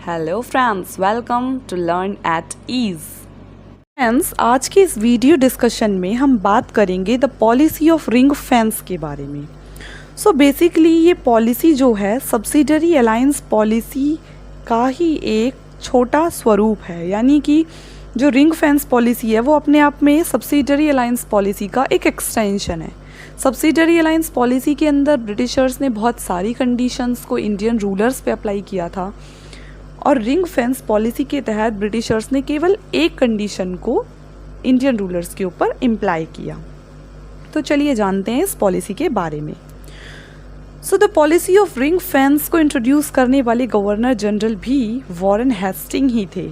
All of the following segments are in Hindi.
Hello friends, welcome to learn at ease. Friends, आज के इस वीडियो डिस्कशन में हम बात करेंगे the policy of ring fence के बारे में। सो बेसिकली ये पॉलिसी जो है सब्सिडरी अलायंस पॉलिसी का ही एक छोटा स्वरूप है, यानी कि जो रिंग फेंस पॉलिसी है वो अपने आप में सब्सिडरी अलायंस पॉलिसी का एक एक्सटेंशन है। सब्सिडरी अलायंस पॉलिसी के अंदर ब्रिटिशर्स ने बहुत सारी कंडीशंस को इंडियन रूलर्स पे अप्लाई किया था और रिंग फेंस पॉलिसी के तहत ब्रिटिशर्स ने केवल एक कंडीशन को इंडियन रूलर्स के ऊपर इम्प्लाई किया। तो चलिए जानते हैं इस पॉलिसी के बारे में। So the policy of ring fence को इंट्रोड्यूस करने वाले गवर्नर जनरल भी वॉरेन हेस्टिंग ही थे,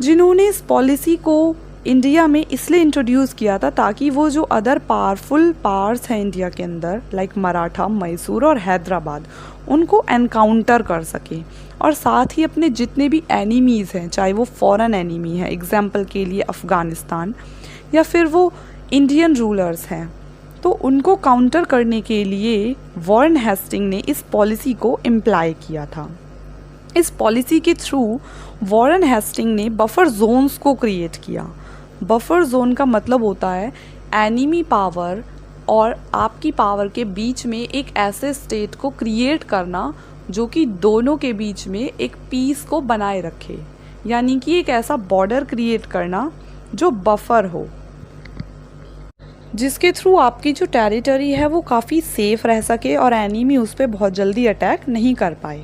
जिन्होंने इस पॉलिसी को इंडिया में इसलिए इंट्रोड्यूस किया था ताकि वो जो अदर पावरफुल पावर्स हैं इंडिया के अंदर लाइक मराठा, मैसूर और हैदराबाद, उनको एनकाउंटर कर सके और साथ ही अपने जितने भी एनिमीज़ हैं, चाहे वो फॉरेन एनिमी है, एग्जाम्पल के लिए अफ़गानिस्तान, या फिर वो इंडियन रूलर्स हैं, तो उनको काउंटर करने के लिए वॉरेन हेस्टिंग ने इस पॉलिसी को इम्प्लाई किया था। इस पॉलिसी के थ्रू वॉरेन हेस्टिंग ने बफर जोन्स को क्रिएट किया। बफर जोन का मतलब होता है एनिमी पावर और आपकी पावर के बीच में एक ऐसे स्टेट को क्रिएट करना जो कि दोनों के बीच में एक पीस को बनाए रखे, यानी कि एक ऐसा बॉर्डर क्रिएट करना जो बफर हो, जिसके थ्रू आपकी जो टेरिटरी है वो काफ़ी सेफ रह सके और एनिमी उस पर बहुत जल्दी अटैक नहीं कर पाए।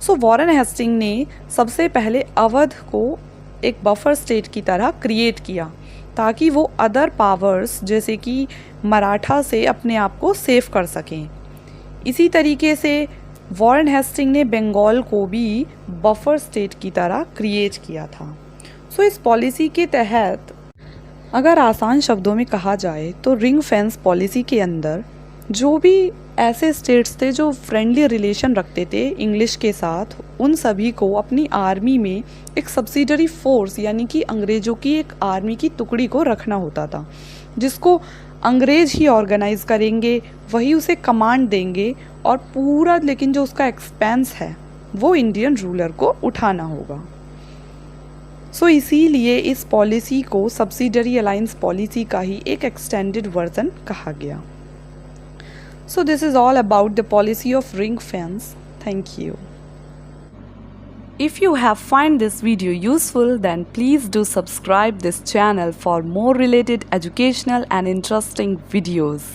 सो वॉरेन हेस्टिंग ने सबसे पहले अवध को एक बफर स्टेट की तरह क्रिएट किया ताकि वो अदर पावर्स जैसे कि मराठा से अपने आप को सेफ कर सकें। इसी तरीके से वॉरेन हेस्टिंग ने बंगाल को भी बफर स्टेट की तरह क्रिएट किया था। सो इस पॉलिसी के तहत अगर आसान शब्दों में कहा जाए तो रिंग फेंस पॉलिसी के अंदर जो भी ऐसे स्टेट्स थे जो फ्रेंडली रिलेशन रखते थे इंग्लिश के साथ, उन सभी को अपनी आर्मी में एक सब्सिडरी फोर्स यानी कि अंग्रेज़ों की एक आर्मी की टुकड़ी को रखना होता था, जिसको अंग्रेज़ ही ऑर्गेनाइज करेंगे, वही उसे कमांड देंगे और पूरा लेकिन जो उसका एक्सपेंस है वो इंडियन रूलर को उठाना होगा। सो इसीलिए इस पॉलिसी को सब्सिडरी अलायंस पॉलिसी का ही एक एक्सटेंडेड वर्जन कहा गया। So this is all about the policy of ring fence. Thank you. If you have find this video useful, then please do subscribe this channel for more related educational and interesting videos.